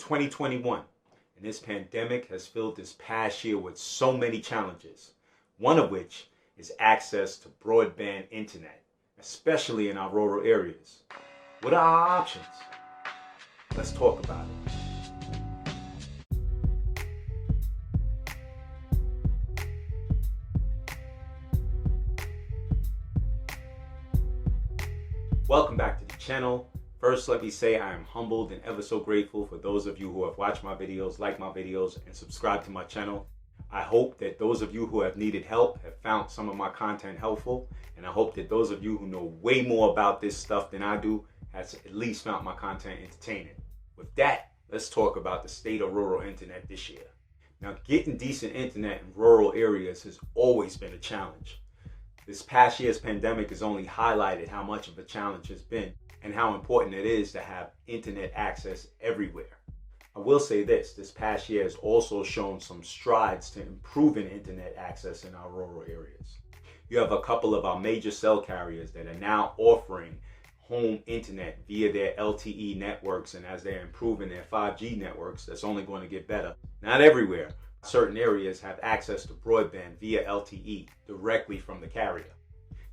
2021, and this pandemic has filled this past year with so many challenges, one of which is access to broadband internet, especially in our rural areas. What are our options? Let's talk about it. Welcome back to the channel. First, let me say I am humbled and ever so grateful for those of you who have watched my videos, liked my videos, and subscribed to my channel. I hope that those of you who have needed help have found some of my content helpful, and I hope that those of you who know way more about this stuff than I do has at least found my content entertaining. With that, let's talk about the state of rural internet this year. Now, getting decent internet in rural areas has always been a challenge. This past year's pandemic has only highlighted how much of a challenge it's been and how important it is to have internet access everywhere. I will say this past year has also shown some strides to improving internet access in our rural areas. You have a couple of our major cell carriers that are now offering home internet via their LTE networks, and as they're improving their 5G networks, that's only going to get better. Not everywhere. Certain areas have access to broadband via LTE directly from the carrier.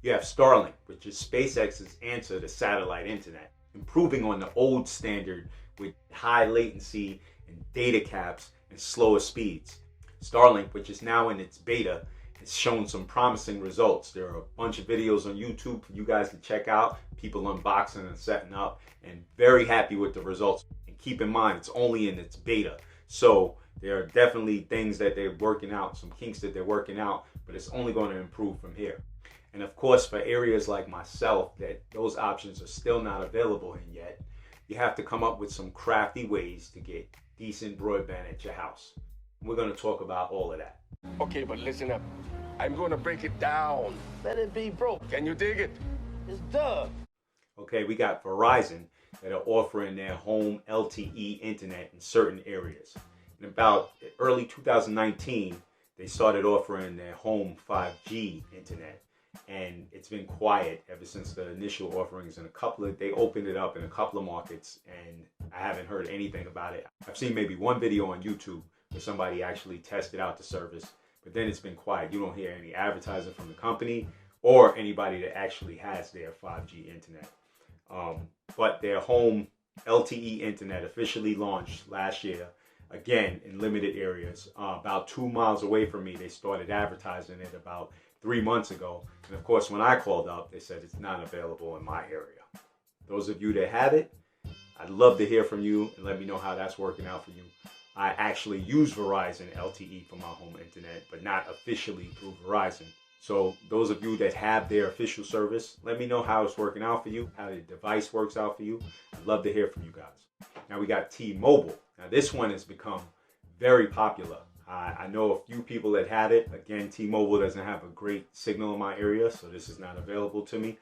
You have Starlink, which is SpaceX's answer to satellite internet, improving on the old standard with high latency and data caps and slower speeds. Starlink, which is now in its beta, has shown some promising results. There are a bunch of videos on YouTube for you guys to check out, people unboxing and setting up, and very happy with the results. And keep in mind, it's only in its beta. So there are definitely things that they're working out, some kinks that they're working out, but it's only going to improve from here. And of course, for areas like myself that those options are still not available in yet, you have to come up with some crafty ways to get decent broadband at your house. And we're going to talk about all of that. Okay, but listen up. I'm going to break it down. Let it be broke. Can you dig it? It's done. Okay, we got Verizon that are offering their home LTE internet in certain areas. In about early 2019, they started offering their home 5G internet, and it's been quiet ever since the initial offerings. They opened it up in a couple of markets, and I haven't heard anything about it. I've seen maybe one video on YouTube where somebody actually tested out the service, but then it's been quiet. You don't hear any advertising from the company or anybody that actually has their 5G internet. But their home LTE internet officially launched last year. Again, in limited areas. About 2 miles away from me, they started advertising it about 3 months ago. And of course, when I called up, they said it's not available in my area. Those of you that have it, I'd love to hear from you and let me know how that's working out for you. I actually use Verizon LTE for my home internet, but not officially through Verizon. So those of you that have their official service, let me know how it's working out for you, how the device works out for you. I'd love to hear from you guys. Now we got T-Mobile. Now this one has become very popular. I know a few people that have it. Again, T-Mobile doesn't have a great signal in my area, so this is not available to me.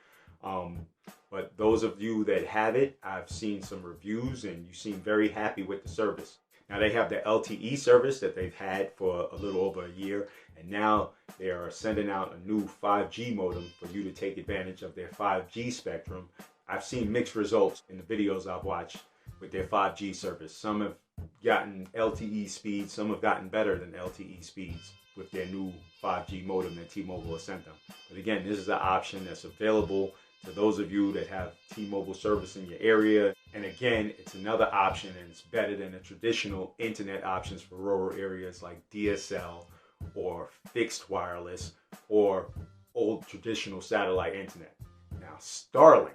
But those of you that have it, I've seen some reviews and you seem very happy with the service. Now they have the LTE service that they've had for a little over a year, and now they are sending out a new 5G modem for you to take advantage of their 5G spectrum. I've seen mixed results in the videos I've watched with their 5G service. Some have gotten LTE speeds, some have gotten better than LTE speeds with their new 5G modem that T-Mobile has sent them. But again, this is an option that's available to those of you that have T-Mobile service in your area. And again, it's another option, and it's better than the traditional internet options for rural areas like DSL or fixed wireless or old traditional satellite internet. Now, Starlink,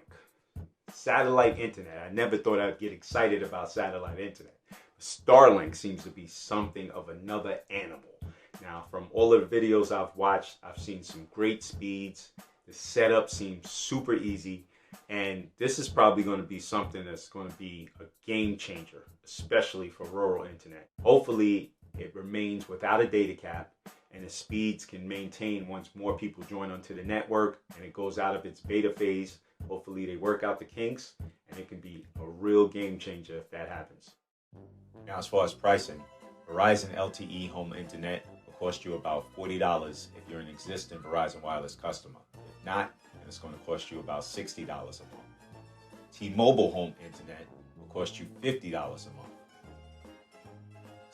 satellite internet. I never thought I'd get excited about satellite internet. Starlink seems to be something of another animal. Now, from all of the videos I've watched, I've seen some great speeds. The setup seems super easy, and this is probably going to be something that's going to be a game changer, especially for rural internet. Hopefully, it remains without a data cap, and the speeds can maintain once more people join onto the network and it goes out of its beta phase. Hopefully, they work out the kinks, and it can be a real game changer if that happens. Now, as far as pricing, Verizon LTE home internet will cost you about $40 if you're an existing Verizon wireless customer. If not, then it's going to cost you about $60 a month. T-Mobile home internet will cost you $50 a month.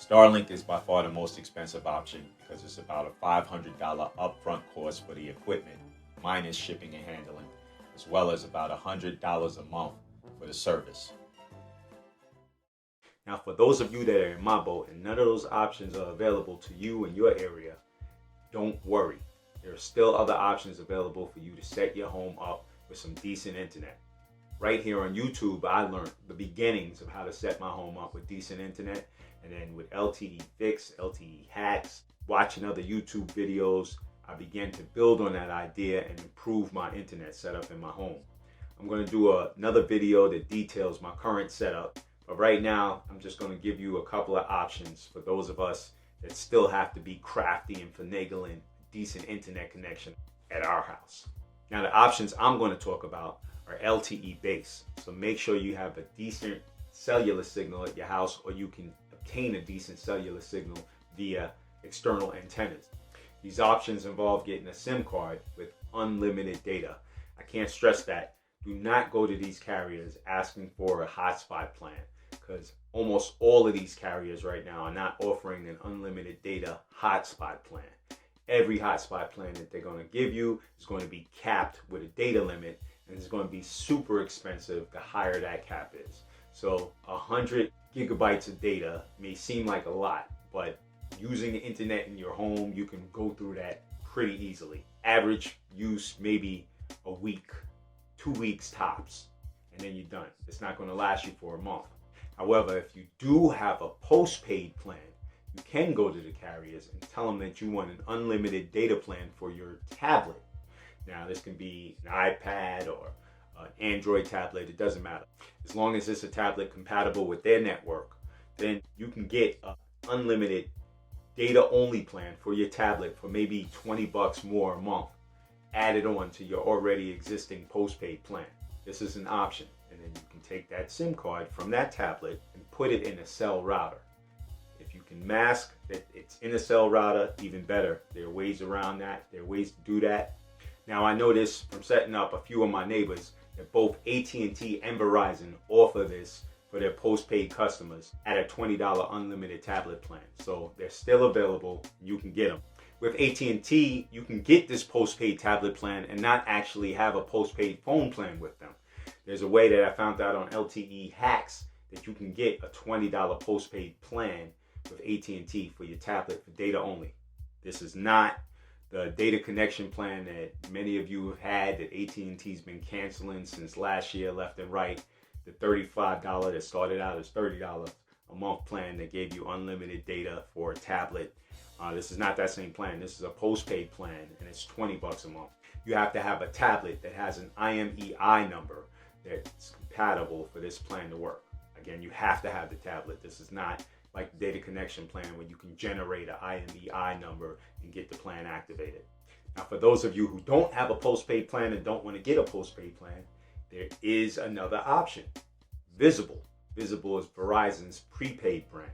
Starlink is by far the most expensive option because it's about a $500 upfront cost for the equipment, minus shipping and handling, as well as about $100 a month for the service. Now, for those of you that are in my boat and none of those options are available to you in your area, don't worry. There are still other options available for you to set your home up with some decent internet. Right here on YouTube, I learned the beginnings of how to set my home up with decent internet. And then with LTE Fix, LTE Hacks, watching other YouTube videos, I began to build on that idea and improve my internet setup in my home. I'm going to do another video that details my current setup. But right now, I'm just going to give you a couple of options for those of us that still have to be crafty and finagling a decent internet connection at our house. Now, the options I'm going to talk about are LTE based. So make sure you have a decent cellular signal at your house, or you can obtain a decent cellular signal via external antennas. These options involve getting a SIM card with unlimited data. I can't stress that. Do not go to these carriers asking for a hotspot plan, because almost all of these carriers right now are not offering an unlimited data hotspot plan. Every hotspot plan that they're going to give you is going to be capped with a data limit, and it's going to be super expensive the higher that cap is. So 100 gigabytes of data may seem like a lot, but using the internet in your home, you can go through that pretty easily. Average use maybe a week, 2 weeks tops, and then you're done. It's not going to last you for a month. However, if you do have a postpaid plan, you can go to the carriers and tell them that you want an unlimited data plan for your tablet. Now, this can be an iPad or an Android tablet, it doesn't matter. As long as it's a tablet compatible with their network, then you can get an unlimited data only plan for your tablet for maybe $20 more a month, added on to your already existing postpaid plan. This is an option, and then you can take that SIM card from that tablet and put it in a cell router. If you can mask that it's in a cell router, even better. There are ways around that. There are ways to do that. Now, I noticed from setting up a few of my neighbors that both AT&T and Verizon offer this for their postpaid customers at a $20 unlimited tablet plan. So they're still available. You can get them. With AT&T, you can get this postpaid tablet plan and not actually have a postpaid phone plan with them. There's a way that I found out on LTE Hacks that you can get a $20 postpaid plan with AT&T for your tablet for data only. This is not the data connection plan that many of you have had that AT&T's been canceling since last year left and right. The $35 that started out as $30 a month plan that gave you unlimited data for a tablet. This is not that same plan. This is a postpaid plan, and it's $20 a month. You have to have a tablet that has an IMEI number that's compatible for this plan to work. Again, you have to have the tablet. This is not like the data connection plan where you can generate an IMEI number and get the plan activated. Now, for those of you who don't have a postpaid plan and don't want to get a postpaid plan, there is another option. Visible. Visible is Verizon's prepaid brand.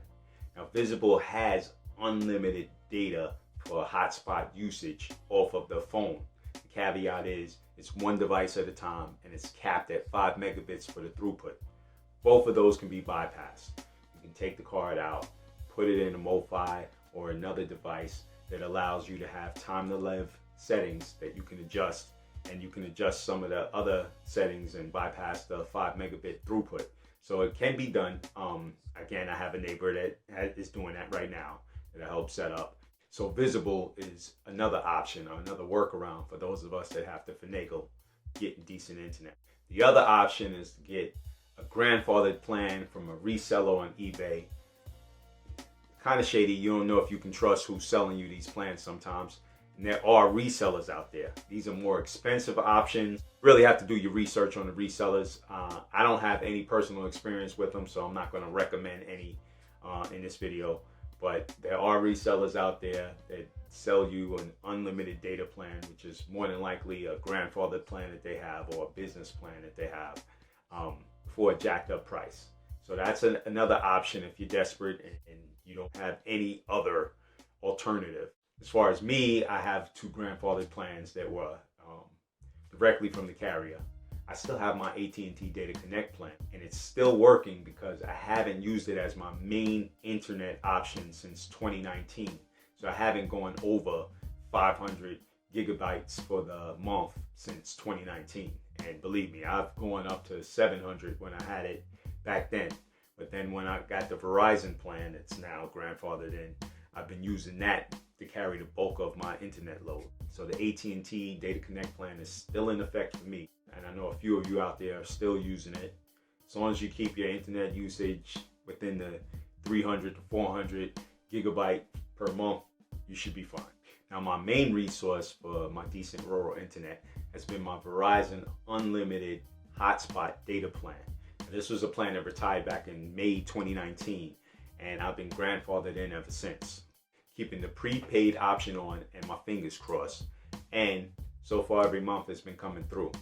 Now, Visible has unlimited data for hotspot usage off of the phone. The caveat is it's one device at a time, and it's capped at 5 megabits for the throughput. Both of those can be bypassed. You can take the card out, put it in a MoFi or another device that allows you to have time to live settings that you can adjust, and you can adjust some of the other settings and bypass the 5 megabit throughput. So it can be done. Again, I have a neighbor that is doing that right now that I help set up. So Visible is another option or another workaround for those of us that have to finagle getting decent internet. The other option is to get a grandfathered plan from a reseller on eBay. Kind of shady. You don't know if you can trust who's selling you these plans sometimes. And there are resellers out there. These are more expensive options. Really have to do your research on the resellers. I don't have any personal experience with them, so I'm not going to recommend any in this video. But there are resellers out there that sell you an unlimited data plan, which is more than likely a grandfathered plan that they have or a business plan that they have for a jacked up price. So that's another option if you're desperate and you don't have any other alternative. As far as me, I have 2 grandfathered plans that were directly from the carrier. I still have my AT&T Data Connect plan, and it's still working because I haven't used it as my main internet option since 2019. So I haven't gone over 500 gigabytes for the month since 2019. And believe me, I've gone up to 700 when I had it back then. But then when I got the Verizon plan, it's now grandfathered in. I've been using that to carry the bulk of my internet load. So the AT&T Data Connect plan is still in effect for me. And I know a few of you out there are still using it. As long as you keep your internet usage within the 300 to 400 gigabyte per month, you should be fine. Now, my main resource for my decent rural internet has been my Verizon Unlimited Hotspot data plan. And this was a plan that retired back in May 2019, and I've been grandfathered in ever since, keeping the prepaid option on and my fingers crossed. And so far, every month it's been coming through.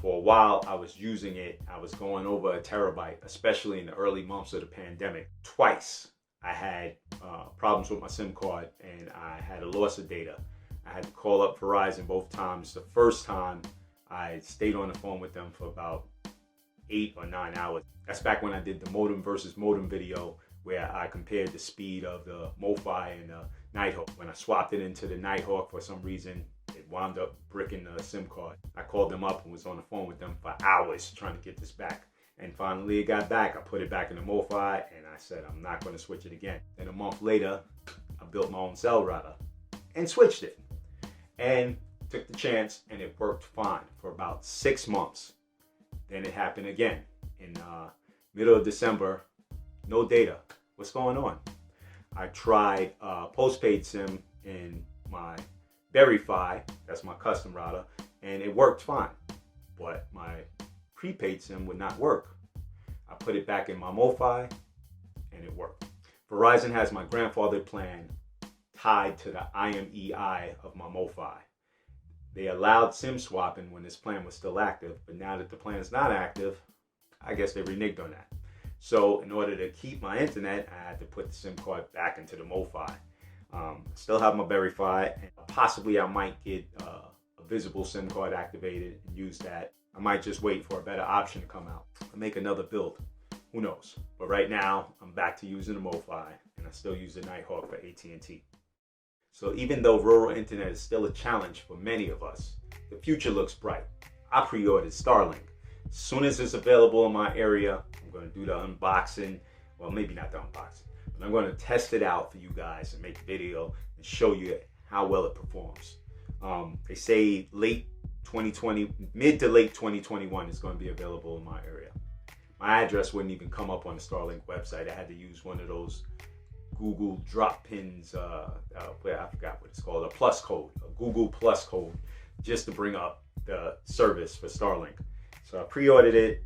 For a while, I was using it. I was going over a terabyte, especially in the early months of the pandemic. Twice I had problems with my SIM card and I had a loss of data. I had to call up Verizon both times. The first time I stayed on the phone with them for about 8 or 9 hours. That's back when I did the modem versus modem video where I compared the speed of the MoFi and the Nighthawk. When I swapped it into the Nighthawk, for some reason, it wound up bricking the SIM card. I called them up and was on the phone with them for hours trying to get this back. And finally it got back. I put it back in the MoFi and I said, I'm not going to switch it again. Then a month later, I built my own cell router and switched it. And took the chance and it worked fine for about 6 months. Then it happened again in middle of December. No data. What's going on? I tried postpaid SIM in my Verizon, that's my custom router, and it worked fine. But my prepaid SIM would not work. I put it back in my MoFi and it worked. Verizon has my grandfathered plan tied to the IMEI of my MoFi. They allowed SIM swapping when this plan was still active, but now that the plan is not active, I guess they reneged on that. So in order to keep my internet, I had to put the SIM card back into the MoFi. Still have my Verizon, and possibly I might get a visible SIM card activated and use that. I might just wait for a better option to come out and make another build. Who knows? But right now, I'm back to using the MoFi, and I still use the Nighthawk for AT&T. So even though rural internet is still a challenge for many of us, the future looks bright. I pre-ordered Starlink. As soon as it's available in my area, I'm going to do the unboxing. Well, maybe not the unboxing, but I'm going to test it out for you guys and make a video and show you how well it performs. They say late 2020, mid to late 2021 is going to be available in my area. My address wouldn't even come up on the Starlink website. I had to use one of those Google drop pins, where I forgot what it's called, a plus code, a Google plus code, just to bring up the service for Starlink. So I pre-ordered it.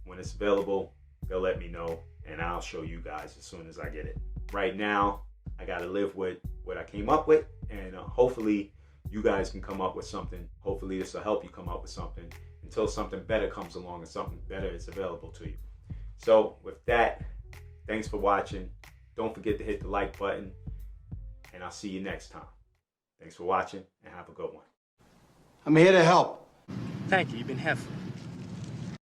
When it's available, they'll let me know and I'll show you guys as soon as I get it. Right now, I got to live with what I came up with, and hopefully you guys can come up with something. Hopefully this will help you come up with something until something better comes along and something better is available to you. So with that, thanks for watching. Don't forget to hit the like button, and I'll see you next time. Thanks for watching, and have a good one. I'm here to help. Thank you. You've been helpful.